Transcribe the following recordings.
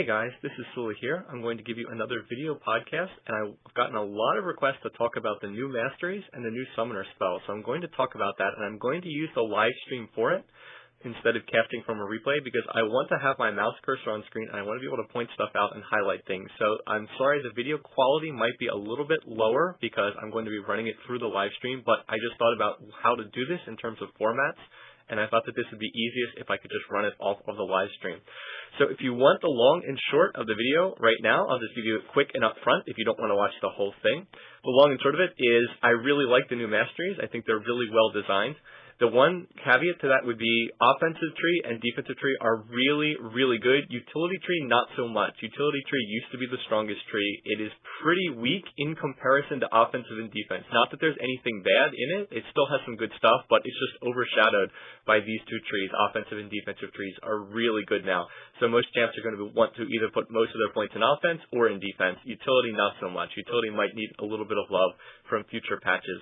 guys, this is Sullla here. I'm going to give you another video podcast, and I've gotten a lot of requests to talk about the new Masteries and the new Summoner spell, so I'm going to talk about that, and I'm going to use the live stream for it instead of casting from a replay because I want to have my mouse cursor on screen and I want to be able to point stuff out and highlight things. So I'm sorry the video quality might be a little bit lower because I'm going to be running it through the live stream, but I just thought about how to do this in terms of formats, and I thought that this would be easiest if I could just run it off of the live stream. So if you want the long and short of the video right now, I'll just give you it quick and upfront if you don't want to watch the whole thing. The long and short of it is I really like the new Masteries. I think they're really well designed. The one caveat to that would be offensive tree and defensive tree are really, really good. Utility tree, not so much. Utility tree used to be the strongest tree. It is pretty weak in comparison to offensive and defense. Not that there's anything bad in it. It still has some good stuff, but it's just overshadowed by these two trees. Offensive and defensive trees are really good now. So most champs are going to want to either put most of their points in offense or in defense. Utility, not so much. Utility might need a little bit of love from future patches.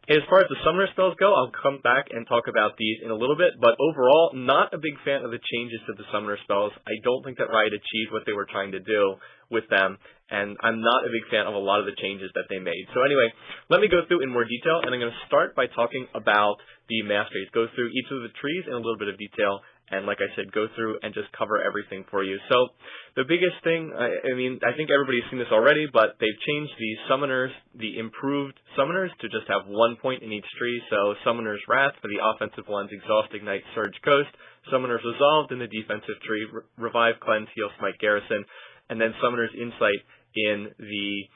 As far as the summoner spells go, I'll come back and talk about these in a little bit, but overall, not a big fan of the changes to the summoner spells. I don't think that Riot achieved what they were trying to do with them, and I'm not a big fan of a lot of the changes that they made. So anyway, let me go through in more detail, and I'm going to start by talking about the Masteries. Go through each of the trees in a little bit of detail, and like I said, go through and just cover everything for you. So the biggest thing, I think everybody's seen this already, but they've changed the summoners, the improved summoners, to just have 1 point in each tree. So Summoner's Wrath for the offensive ones, Exhaust, Ignite, Surge, Ghost. Summoner's Resolved in the defensive tree, Revive, Cleanse, Heal, Smite, Garrison. And then Summoner's Insight in the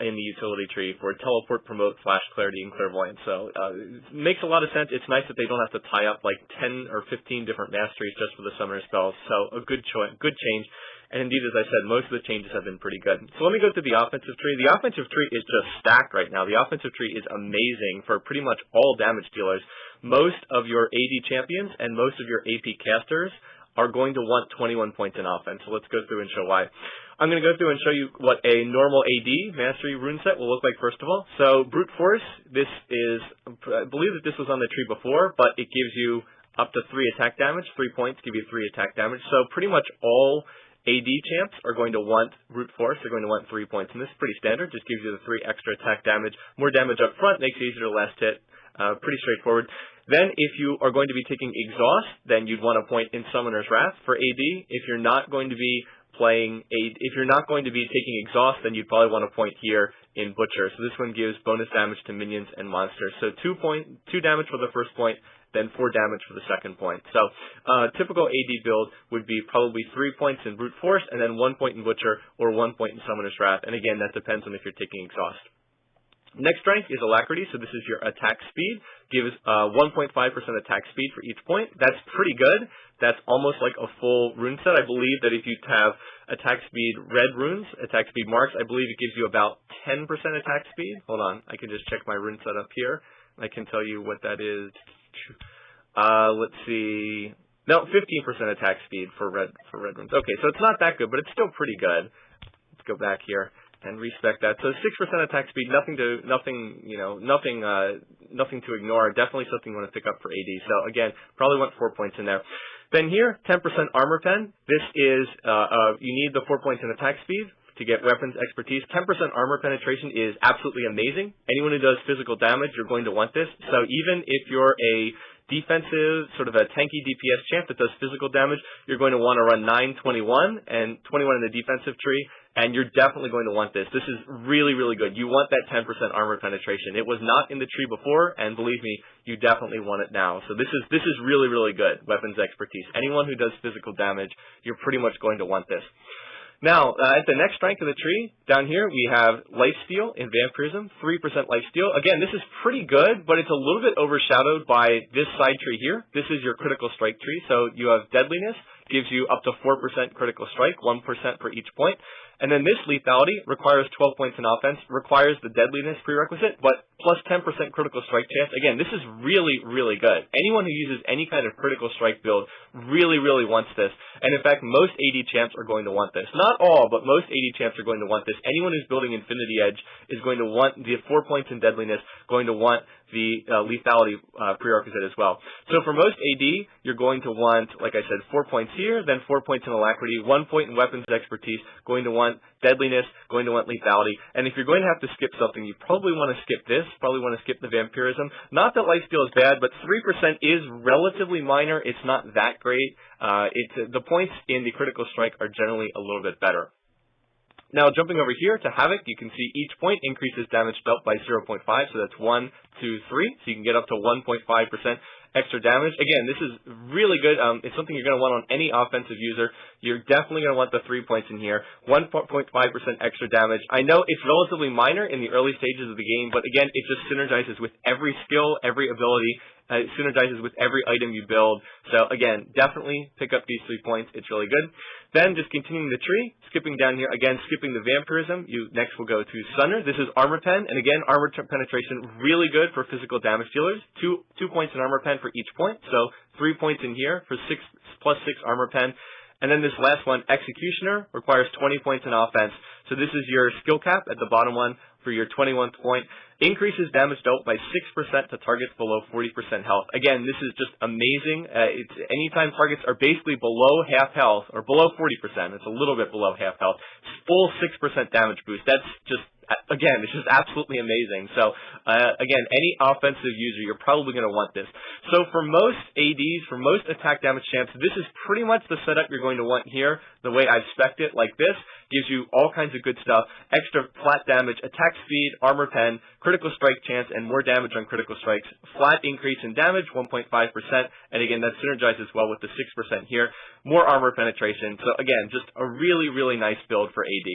utility tree for Teleport, Promote, Flash, Clarity, and Clairvoyance. So it makes a lot of sense. It's nice that they don't have to tie up like 10 or 15 different Masteries just for the Summoner spells. So a good change. And indeed, as I said, most of the changes have been pretty good. So let me go to the offensive tree. The offensive tree is just stacked right now. The offensive tree is amazing for pretty much all damage dealers. Most of your AD champions and most of your AP casters are going to want 21 points in offense. So let's go through and show why. I'm going to go through and show you what a normal AD Mastery rune set will look like first of all. So Brute Force, this is, I believe that this was on the tree before, but it gives you up to 3 attack damage. 3 points give you 3 attack damage. So pretty much all AD champs are going to want Brute Force. They're going to want 3 points. And this is pretty standard. Just gives you the 3 extra attack damage. More damage up front, makes it easier to last hit. Pretty straightforward. Then if you are going to be taking Exhaust, then you'd want a point in Summoner's Wrath for AD. If you're not going to be taking Exhaust, then you'd probably want a point here in Butcher. So this one gives bonus damage to minions and monsters. So 2 damage for the first point, then 4 damage for the second point. So typical AD build would be probably 3 points in Brute Force, and then 1 point in Butcher, or 1 point in Summoner's Wrath. And again, that depends on if you're taking Exhaust. Next rank is Alacrity, so this is your attack speed. Gives 1.5% attack speed for each point. That's pretty good. That's almost like a full rune set. I believe that if you have attack speed red runes, attack speed marks, I believe it gives you about 10% attack speed. Hold on, I can just check my rune set up here. I can tell you what that is. Let's see. No, 15% attack speed for red runes. Okay, so it's not that good, but it's still pretty good. Let's go back here and respec that. So 6% attack speed, nothing to ignore. Definitely something you want to pick up for AD. So again, probably want 4 points in there. Then here, 10% armor pen. This is you need the 4 points in attack speed to get weapons expertise. 10% armor penetration is absolutely amazing. Anyone who does physical damage, you're going to want this. So even if you're a defensive, sort of a tanky DPS champ that does physical damage, you're going to want to run 9, 21, and 21 in the defensive tree, and you're definitely going to want this. This is really, really good. You want that 10% armor penetration. It was not in the tree before, and believe me, you definitely want it now. So this is really, really good, weapons expertise. Anyone who does physical damage, you're pretty much going to want this. Now, at the next rank of the tree, down here, we have Lifesteal in Vampirism, 3% Lifesteal. Again, this is pretty good, but it's a little bit overshadowed by this side tree here. This is your critical strike tree. So you have Deadliness, gives you up to 4% critical strike, 1% for each point. And then this lethality requires 12 points in offense, requires the deadliness prerequisite, but plus 10% critical strike chance. Again, this is really, really good. Anyone who uses any kind of critical strike build really, really wants this. And in fact, most AD champs are going to want this. Not all, but most AD champs are going to want this. Anyone who's building Infinity Edge is going to want the 4 points in deadliness, going to want the lethality prerequisite as well. So for most AD, you're going to want, like I said, 4 points here, then 4 points in alacrity, 1 point in weapons expertise, going to want deadliness, going to want lethality. And if you're going to have to skip something, you probably want to skip this, probably want to skip the vampirism. Not that lifesteal is bad, but 3% is relatively minor. It's not that great. The points in the critical strike are generally a little bit better. Now, jumping over here to Havoc, you can see each point increases damage dealt by 0.5, so that's 1, 2, 3, so you can get up to 1.5% extra damage. Again, this is really good. It's something you're going to want on any offensive user. You're definitely going to want the 3 points in here. 1.5% extra damage. I know it's relatively minor in the early stages of the game, but again, it just synergizes with every skill, every ability. It synergizes with every item you build. So again, definitely pick up these 3 points. It's really good. Then just continuing the tree, skipping down here, again, skipping the vampirism, you next will go to Sunner. This is armor pen, and again, armor penetration, really good for physical damage dealers. 2 points in armor pen for each point, so 3 points in here for plus 6 armor pen. And then this last one, Executioner, requires 20 points in offense. So this is your skill cap at the bottom one for your 21th point. Increases damage dealt by 6% to targets below 40% health. Again, this is just amazing. It's anytime targets are basically below half health, or below 40%, it's a little bit below half health, full 6% damage boost. That's just, again, it's just absolutely amazing. So, again, any offensive user, you're probably going to want this. So for most ADs, for most attack damage champs, this is pretty much the setup you're going to want here. The way I've spec'd it like this gives you all kinds of good stuff. Extra flat damage, attack speed, armor pen, critical strike chance, and more damage on critical strikes. Flat increase in damage, 1.5%, and again, that synergizes well with the 6% here. More armor penetration. So again, just a really, really nice build for AD.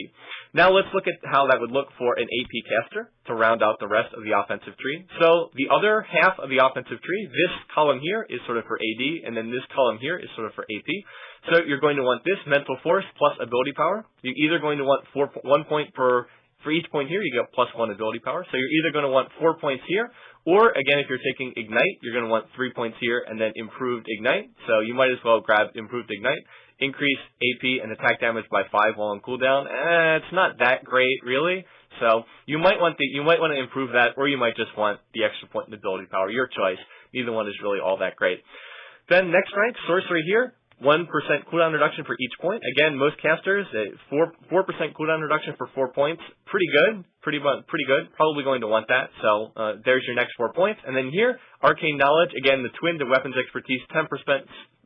Now let's look at how that would look for an AP caster to round out the rest of the offensive tree. So the other half of the offensive tree, this column here is sort of for AD, and then this column here is sort of for AP. So you're going to want this mental force plus ability power. You're either going to want 1 point for each point here, you get plus 1 ability power. So you're either going to want 4 points here, or again, if you're taking Ignite, you're going to want 3 points here and then improved Ignite. So you might as well grab improved Ignite. Increase AP and attack damage by 5 while on cooldown. It's not that great, really. So you might want to improve that, or you might just want the extra point in ability power. Your choice. Neither one is really all that great. Then next rank, sorcery here. 1% cooldown reduction for each point. Again, most casters, 4% cooldown reduction for 4 points. Pretty good. Pretty good. Probably going to want that. So there's your next 4 points. And then here, arcane knowledge. Again, the twin to weapons expertise, 10%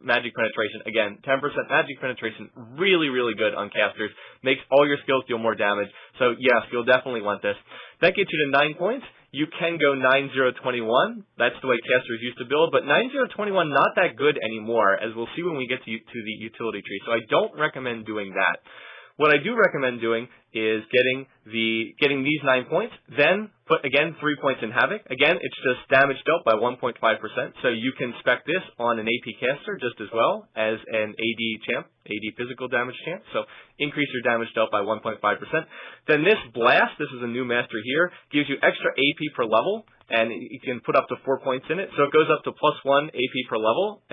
magic penetration. Again, 10% magic penetration. Really, really good on casters. Makes all your skills deal more damage. So yes, you'll definitely want this. That gets you to 9 points. You can go 9-0-21. That's the way casters used to build, but 9-0-21 not that good anymore, as we'll see when we get to the utility tree. So I don't recommend doing that. What I do recommend doing is getting these 9 points, then put, again, 3 points in Havoc. Again, it's just damage dealt by 1.5%, so you can spec this on an AP caster just as well as an AD champ, AD physical damage champ, so increase your damage dealt by 1.5%. Then this Blast, this is a new mastery here, gives you extra AP per level, and you can put up to 4 points in it. So it goes up to plus 1 AP per level,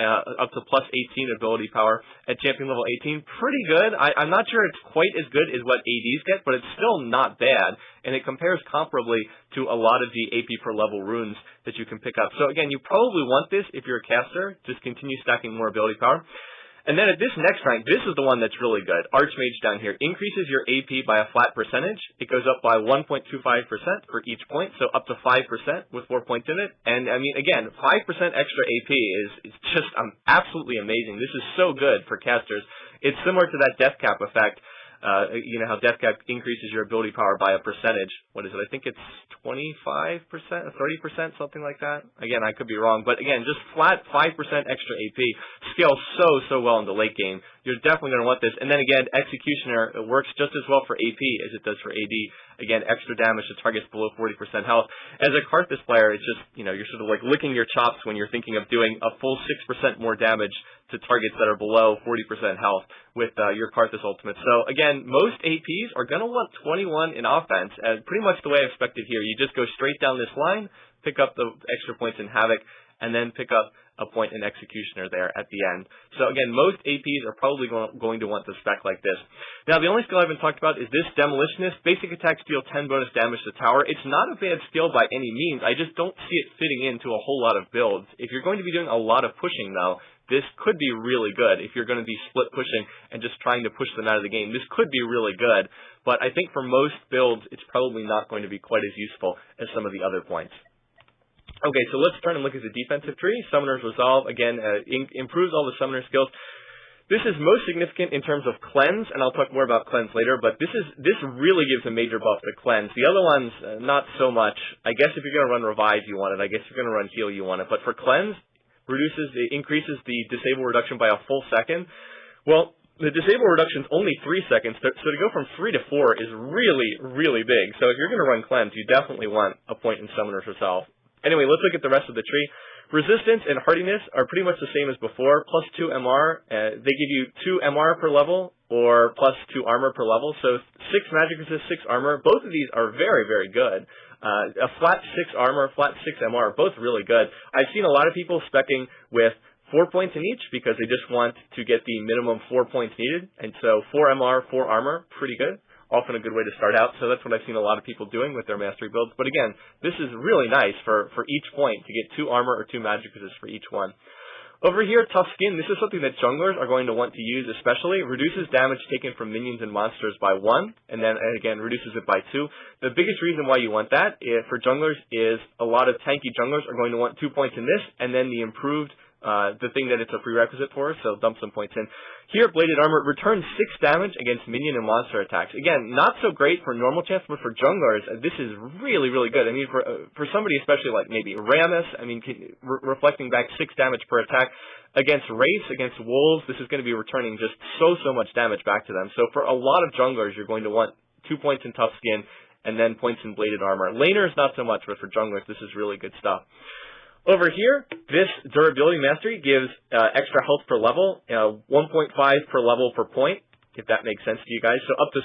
up to plus 18 ability power at champion level 18. Pretty good. I'm not sure it's quite as good as what ADs get, but it's still not bad, and it compares comparably to a lot of the AP per level runes that you can pick up. So again, you probably want this if you're a caster. Just continue stacking more ability power. And then at this next rank, this is the one that's really good. Archmage down here increases your AP by a flat percentage. It goes up by 1.25% for each point, so up to 5% with 4 points in it. And I mean, again, 5% extra AP is just absolutely amazing. This is so good for casters. It's similar to that death cap effect. You know how death cap increases your ability power by a percentage. What is it? I think it's 25%, 30%, something like that. Again, I could be wrong, but again, just flat 5% extra AP scales so well in the late game. You're definitely going to want this. And then again, Executioner, it works just as well for AP as it does for AD. Again, extra damage to targets below 40% health. As a Karthus player, it's just, you know, you're sort of like licking your chops when you're thinking of doing a full 6% more damage to targets that are below 40% health with your Karthus ultimate. So again, most APs are going to want 21 in offense, and pretty much the way I expected here. You just go straight down this line, pick up the extra points in Havoc, and then pick up a point in Executioner there at the end. So again, most APs are probably going to want the spec like this. Now, the only skill I haven't talked about is this Demolitionist. Basic attacks deal 10 bonus damage to tower. It's not a bad skill by any means. I just don't see it fitting into a whole lot of builds. If you're going to be doing a lot of pushing, though, this could be really good. If you're going to be split pushing and just trying to push them out of the game, this could be really good. But I think for most builds, it's probably not going to be quite as useful as some of the other points. Okay, so let's turn and look at the defensive tree. Summoner's Resolve, again, improves all the summoner skills. This is most significant in terms of cleanse, and I'll talk more about cleanse later, but this really gives a major buff to cleanse. The other ones, not so much. I guess if you're going to run revive, you want it. I guess if you're going to run heal, you want it. But for cleanse, increases the disable reduction by a full second. Well, the disable reduction is only 3 seconds, so to go from 3 to 4 is really, really big. So if you're going to run cleanse, you definitely want a point in Summoner's Resolve. Anyway, let's look at the rest of the tree. Resistance and hardiness are pretty much the same as before, plus 2 MR. They give you 2 MR per level, or plus 2 armor per level. So 6 magic resist, 6 armor. Both of these are very, very good. A flat 6 armor, flat 6 MR, both really good. I've seen a lot of people speccing with 4 points in each because they just want to get the minimum 4 points needed. And so 4 MR, 4 armor, pretty good. Often a good way to start out, so that's what I've seen a lot of people doing with their mastery builds. But again, this is really nice for each point to get 2 armor or 2 magic resist for each one. Over here, Tough Skin, this is something that junglers are going to want to use especially. Reduces damage taken from minions and monsters by 1, and then again reduces it by 2. The biggest reason why you want that for junglers is a lot of tanky junglers are going to want 2 points in this, and then the improved the thing that it's a prerequisite for, so dump some points in. Here, Bladed Armor returns 6 damage against minion and monster attacks. Again, not so great for normal champs, but for junglers, this is really, really good. I mean, for somebody especially like maybe Rammus, I mean, reflecting back 6 damage per attack. Against Wraiths, against Wolves, this is going to be returning just so much damage back to them. So for a lot of junglers, you're going to want 2 points in Tough Skin, and then points in Bladed Armor. Laners, not so much, but for junglers, this is really good stuff. Over here, this Durability Mastery gives extra health per level, 1.5 per level per point, if that makes sense to you guys. So up to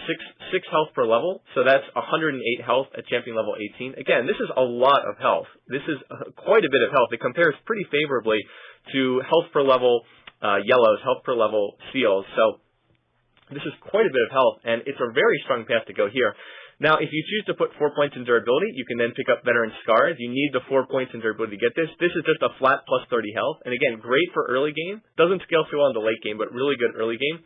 6 health per level, so that's 108 health at champion level 18. Again, this is a lot of health. This is quite a bit of health. It compares pretty favorably to health per level yellows, health per level seals. So this is quite a bit of health, and it's a very strong path to go here. Now, if you choose to put 4 points in durability, you can then pick up Veteran Scars. You need the 4 points in durability to get this. This is just a flat plus 30 health. And again, great for early game. Doesn't scale so well in the late game, but really good early game.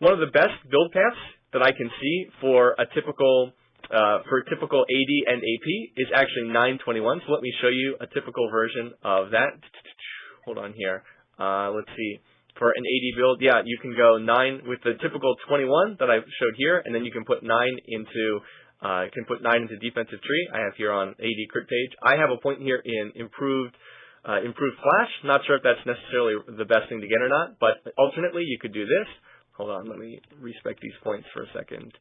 One of the best build paths that I can see for a typical AD and AP is actually 921. So let me show you a typical version of that. Hold on here. Let's see. For an AD build, yeah, you can go 9 with the typical 21 that I showed here, and then you can put 9 into defensive tree. I have here on AD crit page. I have a point here in improved flash. Not sure if that's necessarily the best thing to get or not, but alternately you could do this. Hold on, let me respec these points for a second.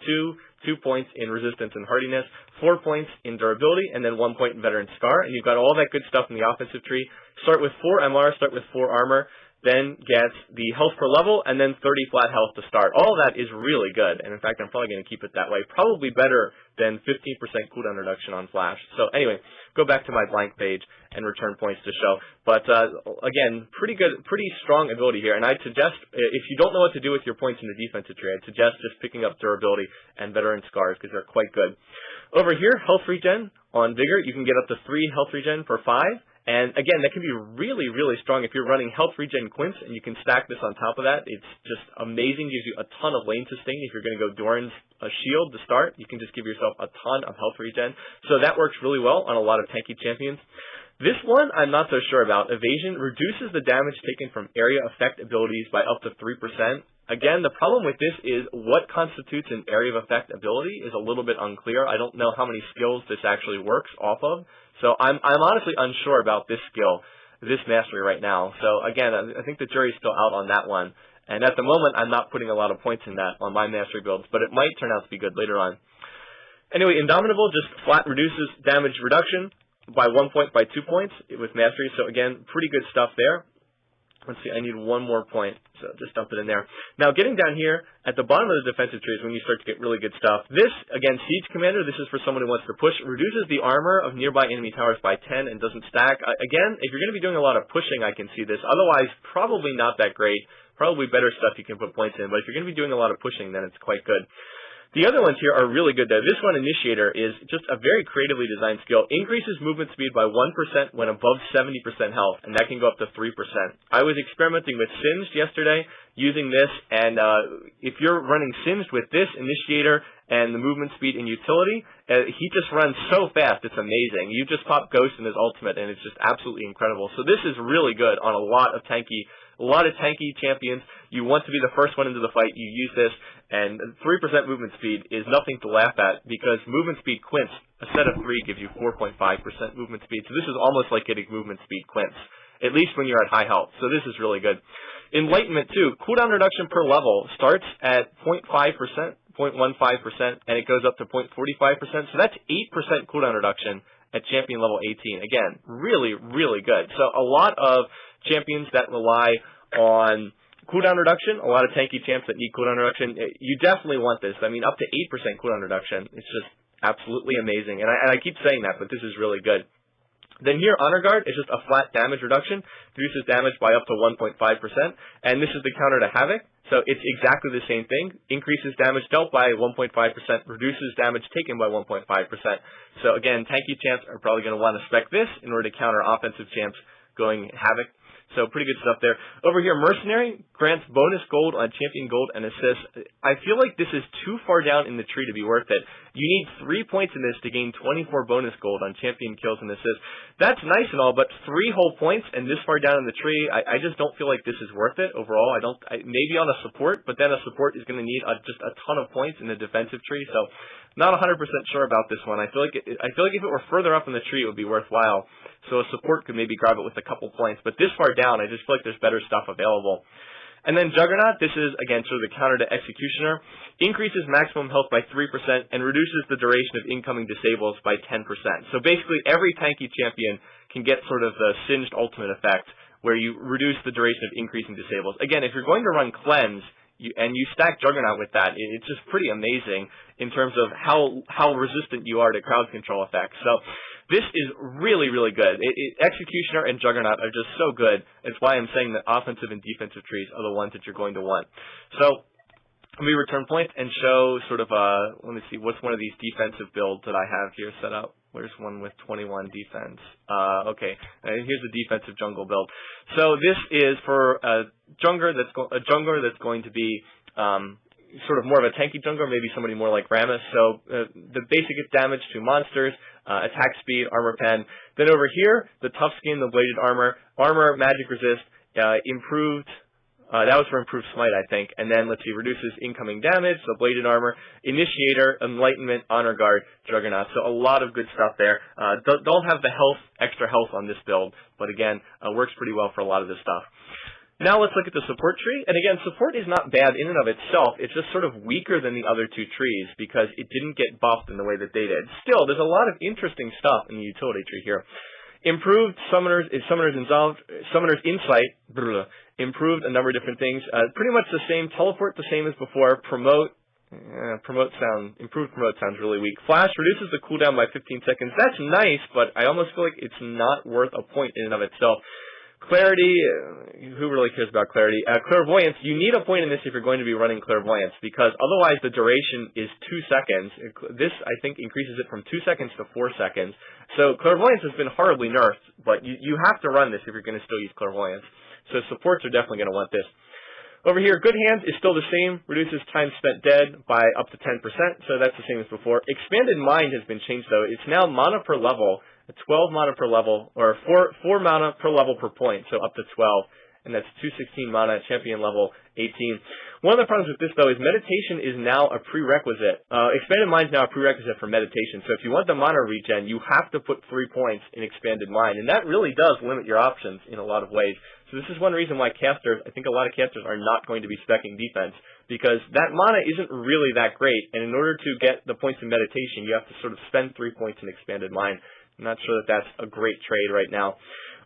2 points in resistance and hardiness, 4 points in durability, and then 1 point in Veteran Scar, and you've got all that good stuff in the offensive tree. Start with 4 MR, start with 4 armor, then get the health per level, and then 30 flat health to start. All that is really good, and in fact, I'm probably going to keep it that way. Probably better than 15% cooldown reduction on Flash. So anyway, go back to my blank page and return points to show. But again, pretty good, pretty strong ability here, and I'd suggest, if you don't know what to do with your points in the defensive tree, I'd suggest just picking up durability and Veteran Scars, because they're quite good. Over here, health regen on Vigor, you can get up to 3 health regen per 5. And again, that can be really, really strong if you're running health regen quints and you can stack this on top of that. It's just amazing. Gives you a ton of lane sustain. If you're going to go Doran's shield to start, you can just give yourself a ton of health regen. So that works really well on a lot of tanky champions. This one, I'm not so sure about. Evasion reduces the damage taken from area effect abilities by up to 3%. Again, the problem with this is what constitutes an area of effect ability is a little bit unclear. I don't know how many skills this actually works off of. So I'm honestly unsure about this skill, this mastery right now. So again, I think the jury's still out on that one. And at the moment, I'm not putting a lot of points in that on my mastery builds, but it might turn out to be good later on. Anyway, Indomitable just flat reduces damage reduction by 1 point by 2 points with mastery. So again, pretty good stuff there. Let's see, I need one more point, so just dump it in there. Now, getting down here, at the bottom of the defensive tree is when you start to get really good stuff. This, again, Siege Commander, this is for someone who wants to push, reduces the armor of nearby enemy towers by 10 and doesn't stack. Again, if you're going to be doing a lot of pushing, I can see this. Otherwise, probably not that great. Probably better stuff you can put points in, but if you're going to be doing a lot of pushing, then it's quite good. The other ones here are really good, though. This one, Initiator, is just a very creatively designed skill. Increases movement speed by 1% when above 70% health, and that can go up to 3%. I was experimenting with Singed yesterday using this, and if you're running Singed with this, Initiator, and the movement speed and utility, he just runs so fast, it's amazing. You just pop Ghost in his ultimate, and it's just absolutely incredible. So this is really good on a lot of tanky champions. You want to be the first one into the fight, you use this, and 3% movement speed is nothing to laugh at because movement speed quints, a set of 3 gives you 4.5% movement speed. So this is almost like getting movement speed quints, at least when you're at high health. So this is really good. Enlightenment too, cooldown reduction per level starts at 0.5%, 0.15%, and it goes up to 0.45%. So that's 8% cooldown reduction at champion level 18. Again, really, really good. So a lot of champions that rely on cooldown reduction, a lot of tanky champs that need cooldown reduction, you definitely want this. I mean, up to 8% cooldown reduction. It's just absolutely amazing. And I keep saying that, but this is really good. Then here, Honor Guard is just a flat damage reduction, reduces damage by up to 1.5%, and this is the counter to Havoc. So it's exactly the same thing. Increases damage dealt by 1.5%, reduces damage taken by 1.5%. So again, tanky champs are probably going to want to spec this in order to counter offensive champs going Havoc. So pretty good stuff there. Over here, Mercenary grants bonus gold on champion gold and assists. I feel like this is too far down in the tree to be worth it. You need 3 points in this to gain 24 bonus gold on champion kills and assists. That's nice and all, but 3 whole points and this far down in the tree, I just don't feel like this is worth it overall. Maybe on a support, but then a support is going to need just a ton of points in the defensive tree. So not 100% sure about this one. I feel like if it were further up in the tree, it would be worthwhile. So a support could maybe grab it with a couple points. But this far down, I just feel like there's better stuff available. And then Juggernaut, this is, again, sort of the counter to Executioner. Increases maximum health by 3% and reduces the duration of incoming disables by 10%. So basically, every tanky champion can get sort of the Singed ultimate effect, where you reduce the duration of increasing disables. Again, if you're going to run Cleanse, and you stack Juggernaut with that, it's just pretty amazing in terms of how resistant you are to crowd control effects. So this is really, really good. Executioner and Juggernaut are just so good. It's why I'm saying that offensive and defensive trees are the ones that you're going to want. So let me return point and show sort of let me see, what's one of these defensive builds that I have here set up. Where's one with 21 defense? Okay, here's the defensive jungle build. So this is for a jungler that's going to be sort of more of a tanky jungler, maybe somebody more like Rammus. So the basic damage to monsters, attack speed, armor pen. Then over here, the tough skin, the bladed armor, magic resist, improved. That was for improved smite, I think. And then, let's see, reduces incoming damage, so bladed armor, initiator, enlightenment, honor guard, juggernaut. So a lot of good stuff there. Don't have the extra health on this build, but again, works pretty well for a lot of this stuff. Now let's look at the support tree. And again, support is not bad in and of itself. It's just sort of weaker than the other 2 trees because it didn't get buffed in the way that they did. Still, there's a lot of interesting stuff in the utility tree here. Improved summoners insight, improved a number of different things. Pretty much the same. Teleport the same as before. Improved promote sounds really weak. Flash reduces the cooldown by 15 seconds. That's nice, but I almost feel like it's not worth a point in and of itself. Clarity, who really cares about clarity? Clairvoyance, you need a point in this if you're going to be running Clairvoyance, because otherwise the duration is 2 seconds. This, I think, increases it from 2 seconds to 4 seconds. So Clairvoyance has been horribly nerfed, but you have to run this if you're going to still use Clairvoyance. So supports are definitely going to want this. Over here, Good Hands is still the same, reduces time spent dead by up to 10%, so that's the same as before. Expanded Mind has been changed, though. It's now mana per level. 12 mana per level, or 4 mana per level per point, so up to 12, and that's 216 mana at champion level 18. One of the problems with this, though, is meditation is now a prerequisite. Expanded Mind is now a prerequisite for meditation, so if you want the mana regen, you have to put 3 points in Expanded Mind, and that really does limit your options in a lot of ways. So this is one reason why casters, I think a lot of casters are not going to be speccing defense, because that mana isn't really that great, and in order to get the points in meditation, you have to sort of spend 3 points in Expanded Mind. I'm not sure that that's a great trade right now.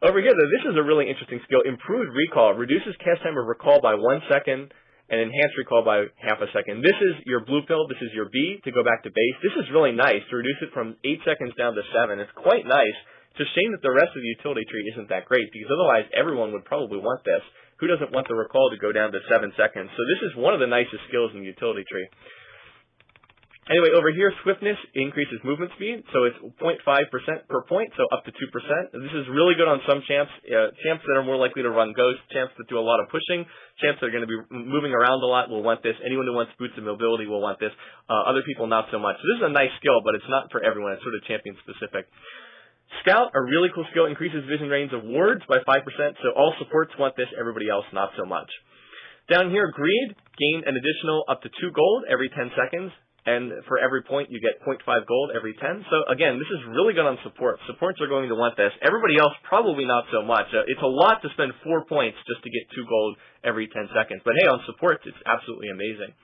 Over here, though, this is a really interesting skill. Improved recall. Reduces cast time of recall by 1 second and enhanced recall by half a second. This is your blue pill. This is your B to go back to base. This is really nice to reduce it from 8 seconds down to 7. It's quite nice. It's a shame that the rest of the utility tree isn't that great, because otherwise everyone would probably want this. Who doesn't want the recall to go down to 7 seconds? So this is one of the nicest skills in the utility tree. Anyway, over here, swiftness increases movement speed, so it's 0.5% per point, so up to 2%. This is really good on some champs, champs that are more likely to run ghost, champs that do a lot of pushing, champs that are going to be moving around a lot will want this. Anyone who wants boots of mobility will want this. Other people, not so much. So this is a nice skill, but it's not for everyone. It's sort of champion-specific. Scout, a really cool skill, increases vision range of wards by 5%, so all supports want this, everybody else not so much. Down here, Greed, gain an additional up to 2 gold every 10 seconds. And for every point, you get 0.5 gold every 10. So again, this is really good on support. Supports are going to want this. Everybody else, probably not so much. It's a lot to spend 4 points just to get 2 gold every 10 seconds. But hey, on supports, it's absolutely amazing.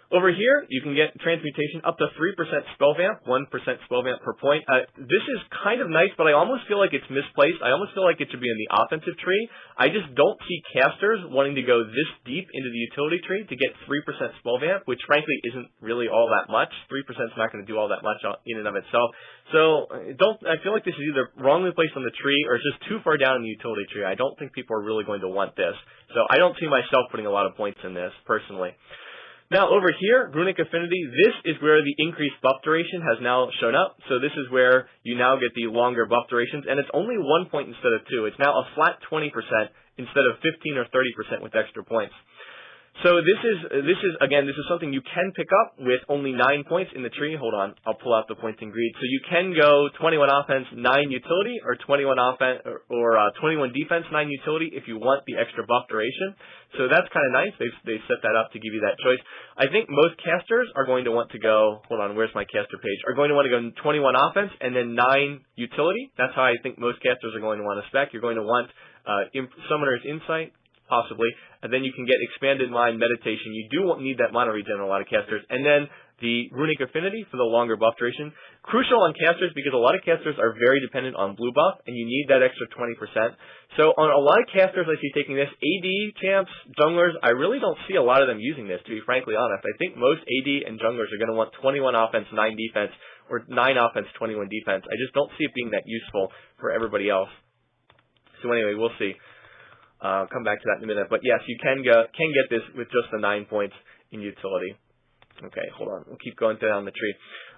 Over here, you can get transmutation up to 3% spell vamp, 1% spell vamp per point. This is kind of nice, but I almost feel like it's misplaced. I almost feel like it should be in the offensive tree. I just don't see casters wanting to go this deep into the utility tree to get 3% spell vamp, which frankly isn't really all that much. 3% is not going to do all that much in and of itself. So I feel like this is either wrongly placed on the tree or it's just too far down in the utility tree. I don't think people are really going to want this. So I don't see myself putting a lot of points in this, personally. Now, over here, Runic Affinity, this is where the increased buff duration has now shown up. So this is where you now get the longer buff durations, and it's only 1 point instead of 2. It's now a flat 20% instead of 15 or 30% with extra points. So this is something you can pick up with only 9 points in the tree. Hold on, I'll pull out the points in Greed. So you can go 21 offense, 9 utility, or 21 offense or 21 defense, 9 utility if you want the extra buff duration. So that's kind of nice. They've set that up to give you that choice. I think most casters are going to want to go. Hold on, where's my caster page? Are going to want to go 21 offense and then 9 utility. That's how I think most casters are going to want to spec. You're going to want Summoner's Insight, possibly, and then you can get Expanded Mind, Meditation. You do need that mana regen on a lot of casters, and then the Runic Affinity for the longer buff duration. Crucial on casters because a lot of casters are very dependent on blue buff, and you need that extra 20%. So on a lot of casters I see taking this, AD champs, junglers, I really don't see a lot of them using this, to be frankly honest. I think most AD and junglers are going to want 21 offense, 9 defense, or 9 offense, 21 defense. I just don't see it being that useful for everybody else. So anyway, we'll see. Come back to that in a minute. But yes, you can get this with just the 9 points in utility. Okay, hold on. We'll keep going down the tree.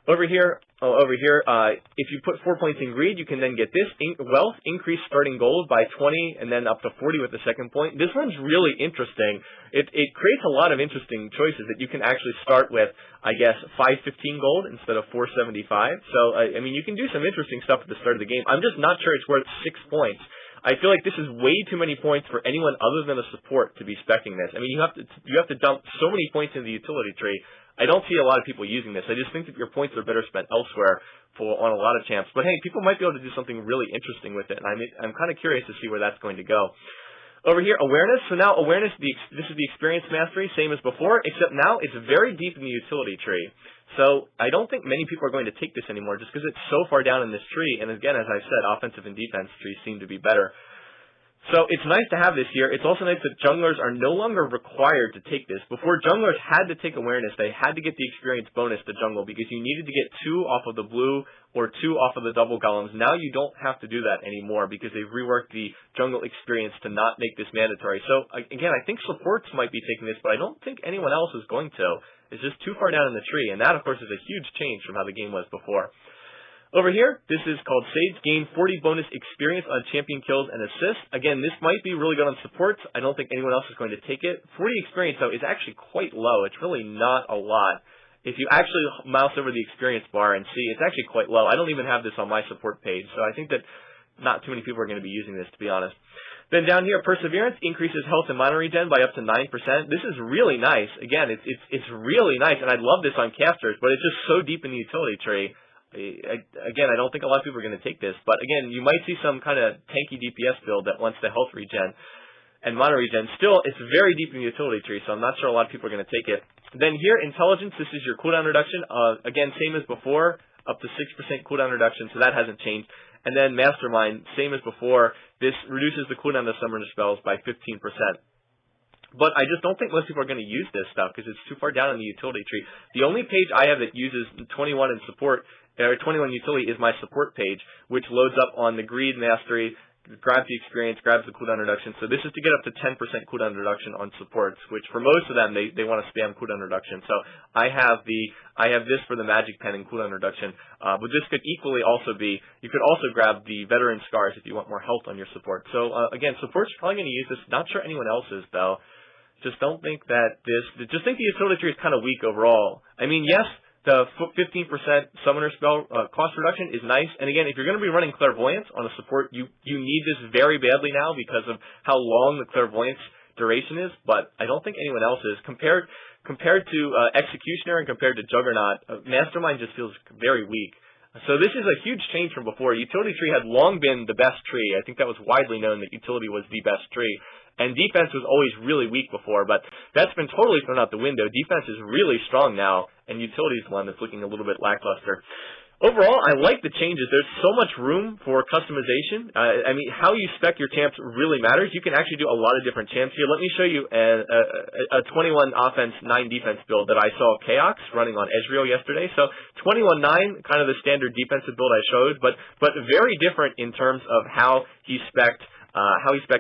Over here, if you put 4 points in Greed, you can then get this Wealth, increase starting gold by 20 and then up to 40 with the second point. This one's really interesting. It creates a lot of interesting choices that you can actually start with, I guess, 515 gold instead of 475. So, I mean, you can do some interesting stuff at the start of the game. I'm just not sure it's worth 6 points. I feel like this is way too many points for anyone other than a support to be speccing this. I mean, you have to dump so many points in the utility tree. I don't see a lot of people using this. I just think that your points are better spent elsewhere on a lot of champs. But hey, people might be able to do something really interesting with it, and I'm kind of curious to see where that's going to go. Over here, awareness. So now awareness, this is the experience mastery, same as before, except now it's very deep in the utility tree. So I don't think many people are going to take this anymore just because it's so far down in this tree. And again, as I said, offensive and defense trees seem to be better. So it's nice to have this here. It's also nice that junglers are no longer required to take this. Before, junglers had to take awareness. They had to get the experience bonus to jungle because you needed to get 2 off of the blue or 2 off of the double golems. Now you don't have to do that anymore because they've reworked the jungle experience to not make this mandatory. So again, I think supports might be taking this, but I don't think anyone else is going to. It's just too far down in the tree, and that, of course, is a huge change from how the game was before. Over here, this is called Sage. Gain 40 bonus experience on champion kills and assists. Again, this might be really good on supports. I don't think anyone else is going to take it. 40 experience, though, is actually quite low. It's really not a lot. If you actually mouse over the experience bar and see, it's actually quite low. I don't even have this on my support page, so I think that not too many people are going to be using this, to be honest. Then down here, Perseverance increases health and mana regen by up to 9%. This is really nice. Again, it's really nice, and I love this on casters, but it's just so deep in the utility tree. Again, I don't think a lot of people are going to take this, but again, you might see some kind of tanky DPS build that wants the health regen and mana regen. Still, it's very deep in the utility tree, so I'm not sure a lot of people are going to take it. Then here, Intelligence, this is your cooldown reduction. Again, same as before. up to 6% cooldown reduction, so that hasn't changed. And then Mastermind, same as before, this reduces the cooldown of summoner spells by 15%. But I just don't think most people are going to use this stuff because it's too far down in the utility tree. The only page I have that uses 21 in support, or 21 utility, is my support page, which loads up on the Greed Mastery, grabs the experience, grabs the cooldown reduction. So this is to get up to 10% cooldown reduction on supports, which for most of them, they want to spam cooldown reduction. So I have this for the Magic Pen and cooldown reduction. But this could equally also be, you could also grab the Veteran Scars if you want more health on your support. So again, support's probably going to use this. Not sure anyone else is, though. Just don't think that just think the utility tree is kind of weak overall. I mean, yes, the 15% summoner spell cost reduction is nice. And again, if you're going to be running Clairvoyance on a support, you need this very badly now because of how long the Clairvoyance duration is. But I don't think anyone else is. Compared to Executioner and compared to Juggernaut, Mastermind just feels very weak. So this is a huge change from before. Utility tree had long been the best tree. I think that was widely known that utility was the best tree. And defense was always really weak before, but that's been totally thrown out the window. Defense is really strong now, and utility is the one that's looking a little bit lackluster. Overall, I like the changes. There's so much room for customization. I mean, how you spec your champs really matters. You can actually do a lot of different champs here. Let me show you a 21 offense, 9 defense build that I saw Chaos running on Ezreal yesterday. So 21-9, kind of the standard defensive build I showed, but very different in terms of how he spec'd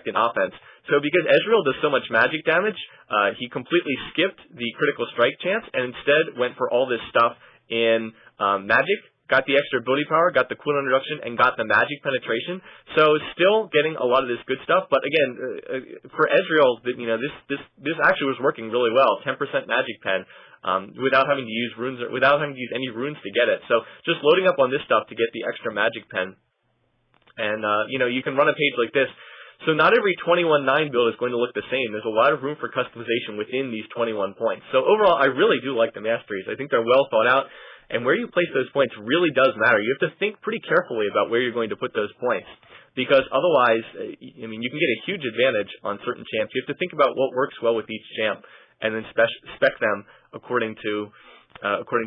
in offense. So because Ezreal does so much magic damage, he completely skipped the critical strike chance and instead went for all this stuff in magic, got the extra ability power, got the cooldown reduction, and got the magic penetration. So still getting a lot of this good stuff. But again, for Ezreal, this actually was working really well. 10% magic pen without having to use runes, or without having to use any runes to get it. So just loading up on this stuff to get the extra magic pen, and you can run a page like this. So not every 21-9 build is going to look the same. There's a lot of room for customization within these 21 points. So overall, I really do like the Masteries. I think they're well thought out, and where you place those points really does matter. You have to think pretty carefully about where you're going to put those points, because otherwise, I mean, you can get a huge advantage on certain champs. You have to think about what works well with each champ, and then spec them according to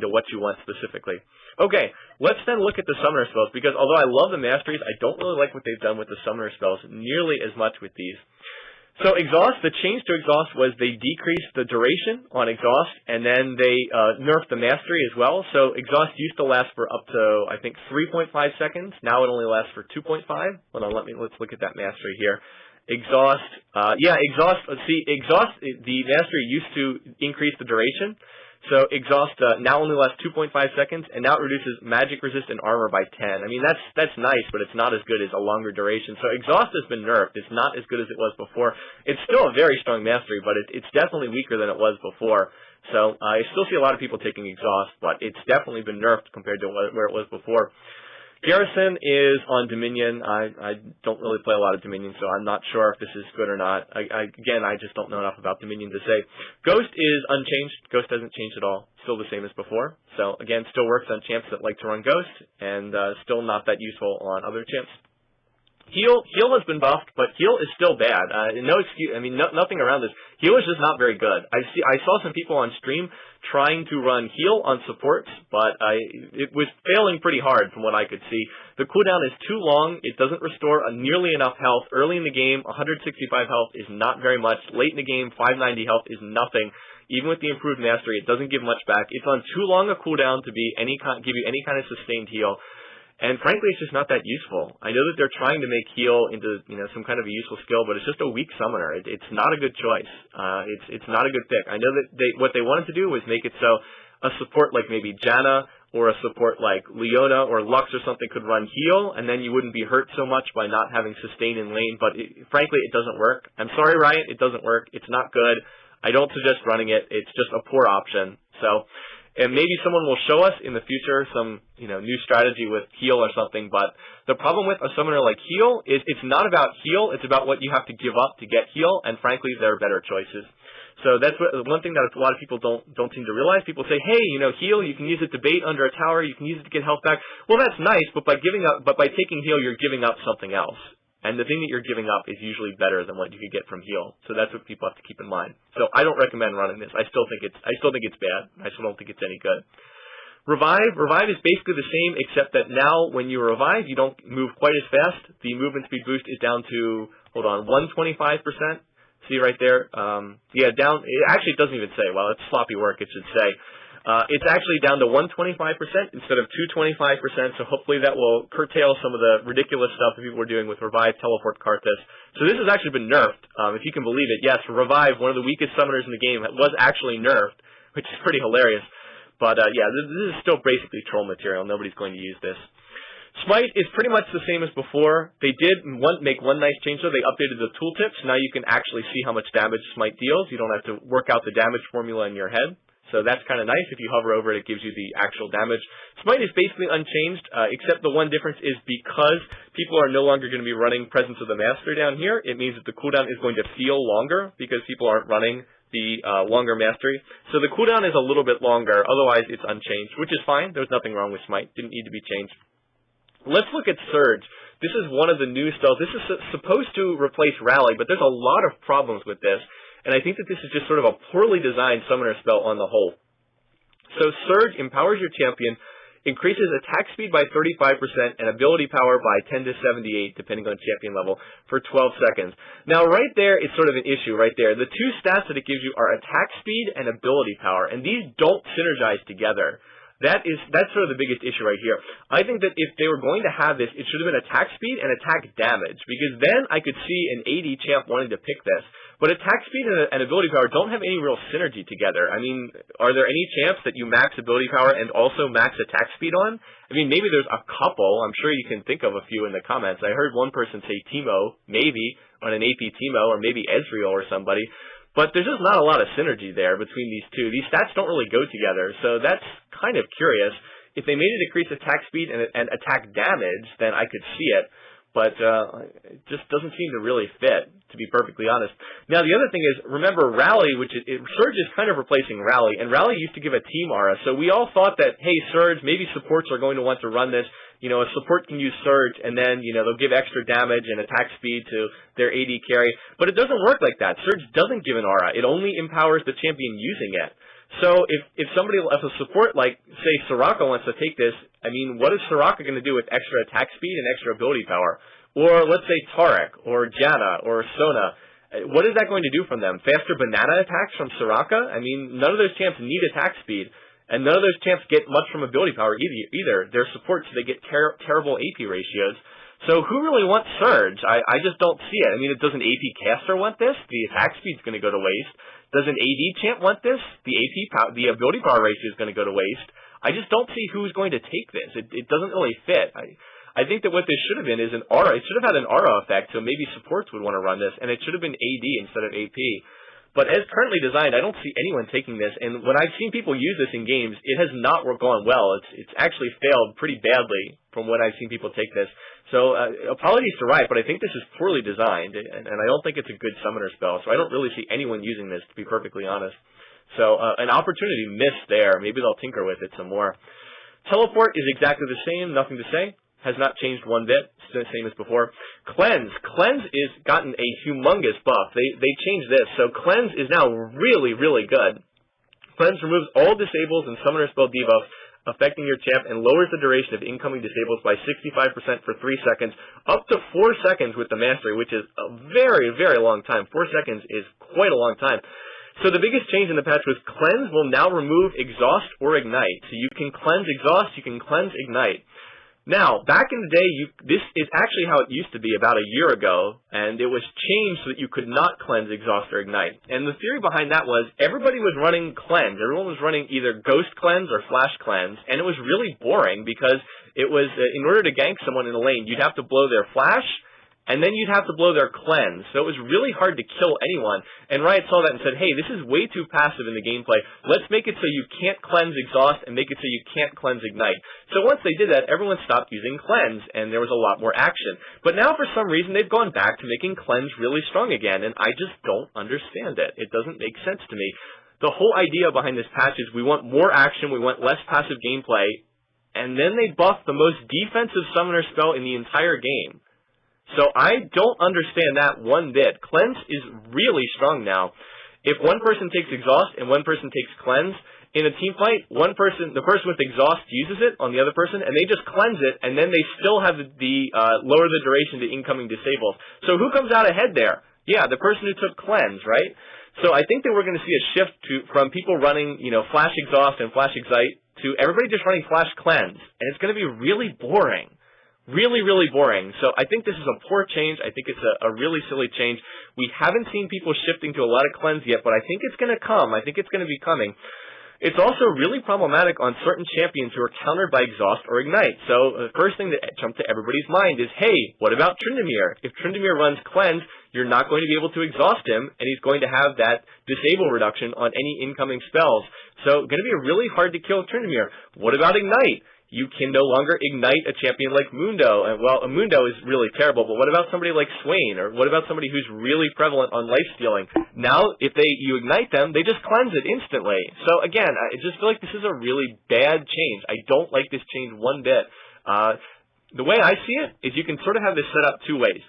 what you want specifically. Okay, let's then look at the summoner spells, because although I love the Masteries, I don't really like what they've done with the summoner spells nearly as much with these. So Exhaust, the change to Exhaust was they decreased the duration on Exhaust, and then they nerfed the Mastery as well. So Exhaust used to last for up to, I think, 3.5 seconds. Now it only lasts for 2.5. Hold on, let's look at that Mastery here. Exhaust, Exhaust, the Mastery used to increase the duration. So Exhaust now only lasts 2.5 seconds, and now it reduces magic resist and armor by 10. I mean, that's nice, but it's not as good as a longer duration. So Exhaust has been nerfed. It's not as good as it was before. It's still a very strong Mastery, but it's definitely weaker than it was before. So I still see a lot of people taking Exhaust, but it's definitely been nerfed compared to where it was before. Garrison is on Dominion. I don't really play a lot of Dominion, so I'm not sure if this is good or not. Again, I just don't know enough about Dominion to say. Ghost is unchanged. Ghost hasn't changed at all. Still the same as before. So again, still works on champs that like to run Ghost, and still not that useful on other champs. Heal has been buffed, but Heal is still bad. No excuse. I mean, nothing around this. Heal is just not very good. I saw some people on stream trying to run Heal on supports, but it was failing pretty hard from what I could see. The cooldown is too long. It doesn't restore nearly enough health. Early in the game, 165 health is not very much. Late in the game, 590 health is nothing. Even with the improved Mastery, it doesn't give much back. It's on too long a cooldown to be give you any kind of sustained heal. And frankly, it's just not that useful. I know that they're trying to make Heal into some kind of a useful skill, but it's just a weak summoner. It's not a good choice. It's not a good pick. I know that what they wanted to do was make it so a support like maybe Janna or a support like Leona or Lux or something could run Heal, and then you wouldn't be hurt so much by not having sustain in lane. But frankly, it doesn't work. I'm sorry, Riot, it doesn't work. It's not good. I don't suggest running it. It's just a poor option. So. And maybe someone will show us in the future some, new strategy with Heal or something. But the problem with a summoner like Heal is it's not about Heal. It's about what you have to give up to get Heal. And frankly, there are better choices. So that's one thing that a lot of people don't seem to realize. People say, hey, Heal, you can use it to bait under a tower. You can use it to get health back. Well, that's nice. But by taking Heal, you're giving up something else. And the thing that you're giving up is usually better than what you could get from Heal. So that's what people have to keep in mind. So I don't recommend running this. I still think it's bad. I still don't think it's any good. Revive is basically the same, except that now when you revive, you don't move quite as fast. The movement speed boost is down to, hold on, 125%. See right there? Yeah, down. It doesn't even say. Well, it's sloppy work, it should say. It's actually down to 125% instead of 225%, so hopefully that will curtail some of the ridiculous stuff that people were doing with Revive, Teleport, Karthus. So this has actually been nerfed, if you can believe it. Yes, Revive, one of the weakest summoners in the game, was actually nerfed, which is pretty hilarious. But yeah, this is still basically troll material. Nobody's going to use this. Smite is pretty much the same as before. They did make one nice change, though. They updated the tooltips. Now you can actually see how much damage Smite deals. You don't have to work out the damage formula in your head. So that's kind of nice. If you hover over it, it gives you the actual damage. Smite is basically unchanged, except the one difference is because people are no longer going to be running Presence of the Master down here, it means that the cooldown is going to feel longer because people aren't running the longer Mastery. So the cooldown is a little bit longer. Otherwise, it's unchanged, which is fine. There's nothing wrong with Smite. Didn't need to be changed. Let's look at Surge. This is one of the new spells. This is supposed to replace Rally, but there's a lot of problems with this. And I think that this is just sort of a poorly designed summoner spell on the whole. So Surge empowers your champion, increases attack speed by 35% and ability power by 10 to 78, depending on champion level, for 12 seconds. Now, right there is sort of an issue right there. The two stats that it gives you are attack speed and ability power, and these don't synergize together. That's sort of the biggest issue right here. I think that if they were going to have this, it should have been attack speed and attack damage, because then I could see an AD champ wanting to pick this. But attack speed and ability power don't have any real synergy together. I mean, are there any champs that you max ability power and also max attack speed on? I mean, maybe there's a couple. I'm sure you can think of a few in the comments. I heard one person say Teemo, maybe, on an AP Teemo, or maybe Ezreal or somebody. But there's just not a lot of synergy there between these two. These stats don't really go together, so that's kind of curious. If they made it increase attack speed and attack damage, then I could see it. But it just doesn't seem to really fit, to be perfectly honest. Now, the other thing is, remember Rally, Surge is kind of replacing Rally, and Rally used to give a team aura. So we all thought that, hey, Surge, maybe supports are going to want to run this. You know, a support can use Surge, and then, you know, they'll give extra damage and attack speed to their AD carry. But it doesn't work like that. Surge doesn't give an aura. It only empowers the champion using it. So if a support like, say, Soraka wants to take this, I mean, what is Soraka going to do with extra attack speed and extra ability power? Or let's say Taric, or Janna, or Sona. What is that going to do from them? Faster banana attacks from Soraka? I mean, none of those champs need attack speed. And none of those champs get much from ability power either. They're supports, so they get terrible AP ratios. So who really wants Surge? I just don't see it. I mean, does an AP caster want this? The attack speed's going to go to waste. Does an AD champ want this? The ability power ratio is going to go to waste. I just don't see who's going to take this. It doesn't really fit. I think that what this should have been is an aura. It should have had an aura effect, so maybe supports would want to run this, and it should have been AD instead of AP. But as currently designed, I don't see anyone taking this, and when I've seen people use this in games, it has not gone well. It's actually failed pretty badly from what I've seen people take this. So apologies to Riot, but I think this is poorly designed, and I don't think it's a good summoner spell, so I don't really see anyone using this, to be perfectly honest. So an opportunity missed there. Maybe they'll tinker with it some more. Teleport is exactly the same, nothing to say. Has not changed one bit, it's the same as before. Cleanse is gotten a humongous buff. They changed this, so Cleanse is now really, really good. Cleanse removes all disables and summoner spell debuffs affecting your champ and lowers the duration of incoming disables by 65% for 3 seconds, up to 4 seconds with the Mastery, which is a very, very long time. 4 seconds is quite a long time. So the biggest change in the patch was Cleanse will now remove Exhaust or Ignite. So you can Cleanse Exhaust, you can Cleanse Ignite. Now, back in the day, this is actually how it used to be about a year ago, and it was changed so that you could not cleanse, exhaust, or ignite. And the theory behind that was everybody was running cleanse. Everyone was running either ghost cleanse or flash cleanse, and it was really boring because it was, in order to gank someone in a lane, you'd have to blow their flash, and then you'd have to blow their cleanse. So it was really hard to kill anyone. And Riot saw that and said, hey, this is way too passive in the gameplay. Let's make it so you can't cleanse exhaust and make it so you can't cleanse ignite. So once they did that, everyone stopped using cleanse, and there was a lot more action. But now, for some reason, they've gone back to making cleanse really strong again, and I just don't understand it. It doesn't make sense to me. The whole idea behind this patch is we want more action, we want less passive gameplay, and then they buff the most defensive summoner spell in the entire game. So I don't understand that one bit. Cleanse is really strong now. if one person takes exhaust and one person takes cleanse, in a team fight, the person with exhaust uses it on the other person, and they just cleanse it, and then they still have the lower the duration to incoming disables. So who comes out ahead there? Yeah, the person who took cleanse, right? So I think that we're going to see a shift from people running, flash exhaust and flash excite to everybody just running flash cleanse, and it's going to be really boring. Really, really boring. So I think this is a poor change. I think it's a really silly change. We haven't seen people shifting to a lot of cleanse yet, but I think it's going to come. I think it's going to be coming. It's also really problematic on certain champions who are countered by exhaust or ignite. So the first thing that jumped to everybody's mind is, hey, what about Tryndamere? If Tryndamere runs cleanse, you're not going to be able to exhaust him, and he's going to have that disable reduction on any incoming spells. So going to be really hard to kill Tryndamere. What about ignite? You can no longer ignite a champion like Mundo. And, well, Mundo is really terrible, but what about somebody like Swain? Or what about somebody who's really prevalent on life-stealing? Now, if you ignite them, they just cleanse it instantly. So, again, I just feel like this is a really bad change. I don't like this change one bit. The way I see it is you can sort of have this set up two ways.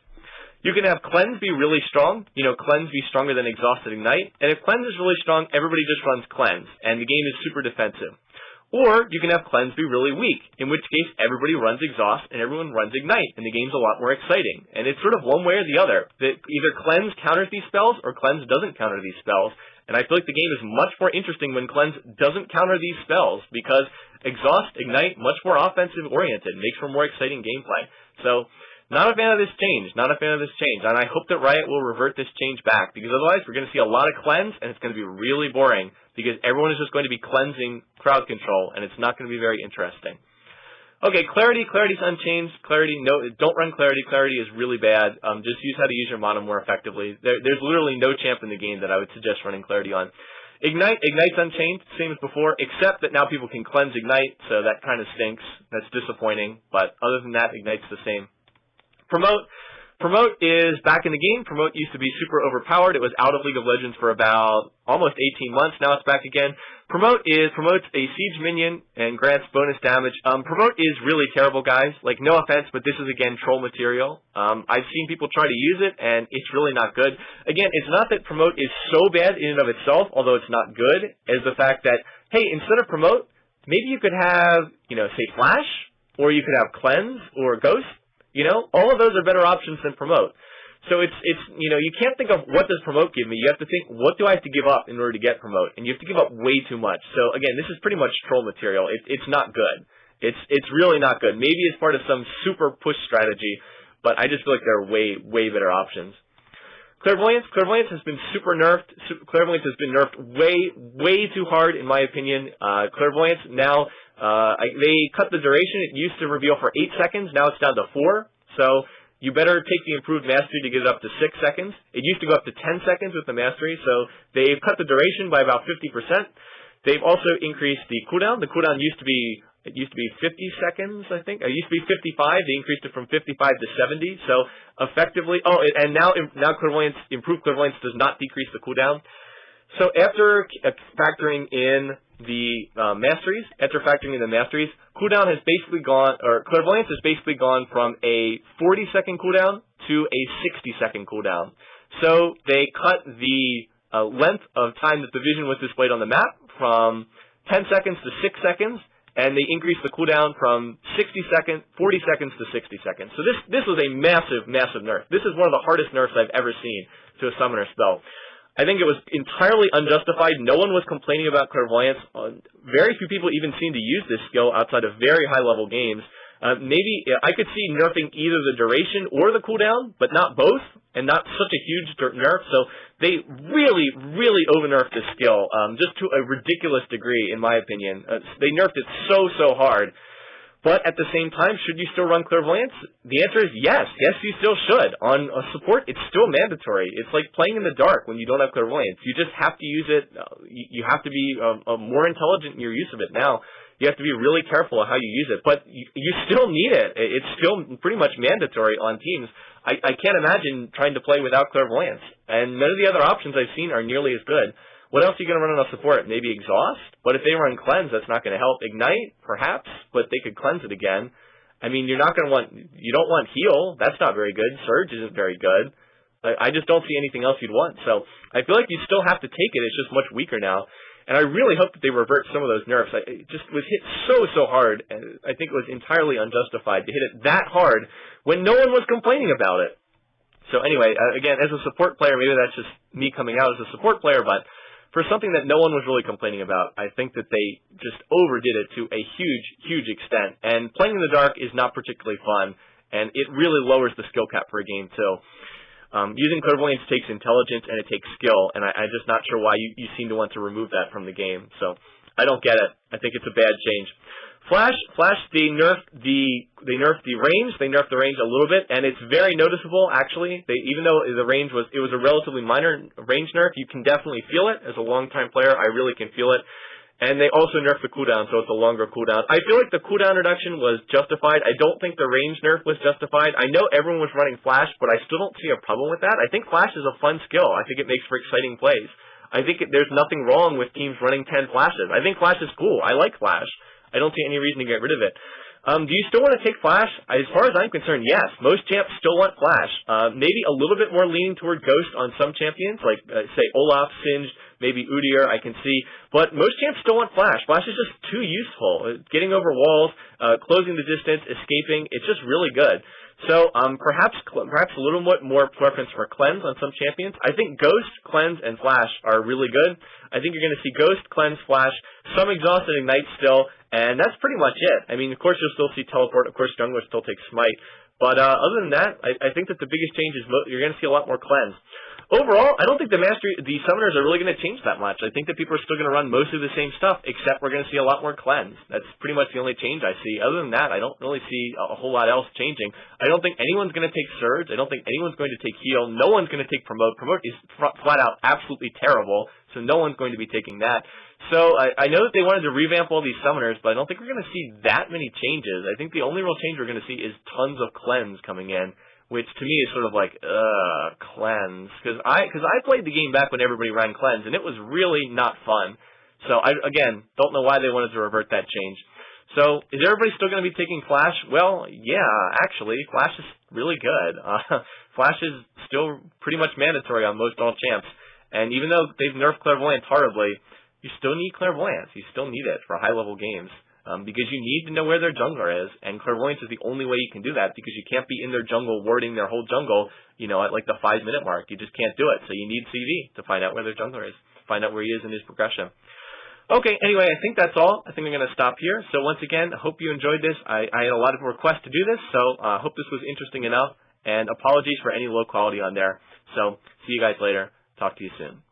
You can have cleanse be really strong, cleanse be stronger than exhaust and ignite. And if cleanse is really strong, everybody just runs cleanse, and the game is super defensive. Or you can have cleanse be really weak, in which case everybody runs exhaust and everyone runs ignite, and the game's a lot more exciting. And it's sort of one way or the other. That either cleanse counters these spells or cleanse doesn't counter these spells. And I feel like the game is much more interesting when cleanse doesn't counter these spells, because exhaust, ignite, much more offensive oriented, makes for more exciting gameplay. So, not a fan of this change. Not a fan of this change. And I hope that Riot will revert this change back, because otherwise we're going to see a lot of cleanse, and it's going to be really boring, because everyone is just going to be cleansing crowd control, and it's not going to be very interesting. Okay, Clarity. Clarity's unchanged. Clarity, no, don't run Clarity. Clarity is really bad. Just use how to use your mana more effectively. There's literally no champ in the game that I would suggest running Clarity on. Ignite's unchanged, same as before, except that now people can cleanse Ignite, so that kind of stinks. That's disappointing, but other than that, Ignite's the same. Promote is back in the game. Promote used to be super overpowered. It was out of League of Legends for about almost 18 months. Now it's back again. Promotes a siege minion and grants bonus damage. Promote is really terrible, guys. Like, no offense, but this is, again, troll material. I've seen people try to use it, and it's really not good. Again, it's not that Promote is so bad in and of itself, although it's not good, as the fact that, hey, instead of Promote, maybe you could have, say, Flash, or you could have Cleanse, or Ghost. All of those are better options than Promote. So it's you can't think of what does Promote give me. You have to think, what do I have to give up in order to get Promote? And you have to give up way too much. So again, this is pretty much troll material. It's not good. It's really not good. Maybe it's part of some super push strategy, but I just feel like there are way better options. Clairvoyance has been super nerfed. Clairvoyance has been nerfed way too hard, in my opinion. Clairvoyance now, they cut the duration. It used to reveal for 8 seconds. Now it's down to 4. So you better take the improved mastery to get it up to 6 seconds. It used to go up to 10 seconds with the mastery. So they've cut the duration by about 50%. They've also increased the cooldown. The cooldown used to be 50 seconds, I think. It used to be 55. They increased it from 55 to 70. So effectively, and now improved clairvoyance does not decrease the cooldown. So after factoring in the masteries, cooldown has basically gone, or clairvoyance has basically gone from a 40-second cooldown to a 60-second cooldown. So they cut the length of time that the vision was displayed on the map from 10 seconds to 6 seconds, and they increased the cooldown from 40 seconds to 60 seconds. So this was a massive nerf. This is one of the hardest nerfs I've ever seen to a summoner spell. I think it was entirely unjustified. No one was complaining about clairvoyance. Very few people even seem to use this skill outside of very high-level games. Maybe I could see nerfing either the duration or the cooldown, but not both, and not such a huge nerf. So they really over-nerfed this skill, just to a ridiculous degree, in my opinion. They nerfed it so hard. But at the same time, should you still run clairvoyance? The answer is yes. Yes, you still should. On support, it's still mandatory. It's like playing in the dark when you don't have clairvoyance. You just have to use it. You have to be more intelligent in your use of it now. You have to be really careful of how you use it. But you still need it. It's still pretty much mandatory on teams. I can't imagine trying to play without clairvoyance. And none of the other options I've seen are nearly as good. What else are you going to run on a support? Maybe exhaust? But if they run cleanse, that's not going to help. Ignite, perhaps, but they could cleanse it again. I mean, you don't want heal. That's not very good. Surge isn't very good. I just don't see anything else you'd want. So I feel like you still have to take it. It's just much weaker now. And I really hope that they revert some of those nerfs. It just was hit so hard, and I think it was entirely unjustified to hit it that hard when no one was complaining about it. So anyway, again, as a support player, maybe that's just me coming out as a support player, but for something that no one was really complaining about, I think that they just overdid it to a huge extent. And playing in the dark is not particularly fun, and it really lowers the skill cap for a game, too. Using clairvoyance takes intelligence and it takes skill, and I'm just not sure why you seem to want to remove that from the game. So I don't get it. I think it's a bad change. Flash, they nerfed the range. They nerfed the range a little bit, and it's very noticeable actually. Even though the range was a relatively minor range nerf, you can definitely feel it. As a longtime player, I really can feel it. And they also nerfed the cooldown, so it's a longer cooldown. I feel like the cooldown reduction was justified. I don't think the range nerf was justified. I know everyone was running Flash, but I still don't see a problem with that. I think Flash is a fun skill. I think it makes for exciting plays. I think there's nothing wrong with teams running 10 Flashes. I think Flash is cool. I like Flash. I don't see any reason to get rid of it. Do you still want to take Flash? As far as I'm concerned, yes. Most champs still want Flash. Maybe a little bit more leaning toward Ghost on some champions, like, say, Olaf, Singed, maybe Udyr, I can see. But most champs still want Flash. Flash is just too useful. Getting over walls, closing the distance, escaping, it's just really good. So perhaps a little bit more preference for Cleanse on some champions. I think Ghost, Cleanse, and Flash are really good. I think you're going to see Ghost, Cleanse, Flash, some Exhaust and Ignite still, and that's pretty much it. I mean, of course, you'll still see Teleport. Of course, Jungler still takes Smite. But other than that, I think that the biggest change is you're going to see a lot more Cleanse. Overall, I don't think the Summoners are really going to change that much. I think that people are still going to run most of the same stuff, except we're going to see a lot more Cleanse. That's pretty much the only change I see. Other than that, I don't really see a whole lot else changing. I don't think anyone's going to take Surge. I don't think anyone's going to take Heal. No one's going to take Promote. Promote is flat out absolutely terrible, so no one's going to be taking that. So I know that they wanted to revamp all these Summoners, but I don't think we're going to see that many changes. I think the only real change we're going to see is tons of Cleanse coming in, which to me is sort of like, Cleanse. Because I played the game back when everybody ran Cleanse, and it was really not fun. So again, don't know why they wanted to revert that change. So is everybody still going to be taking Flash? Well, yeah, actually, Flash is really good. Flash is still pretty much mandatory on most all champs. And even though they've nerfed Clairvoyance horribly, you still need Clairvoyance. You still need it for high-level games. Because you need to know where their jungler is, and Clairvoyance is the only way you can do that, because you can't be in their jungle warding their whole jungle, at like the 5-minute mark. You just can't do it. So you need CV to find out where their jungler is, find out where he is in his progression. Okay, anyway, I think that's all. I think I'm going to stop here. So once again, I hope you enjoyed this. I had a lot of requests to do this, so I hope this was interesting enough, and apologies for any low quality on there. So see you guys later. Talk to you soon.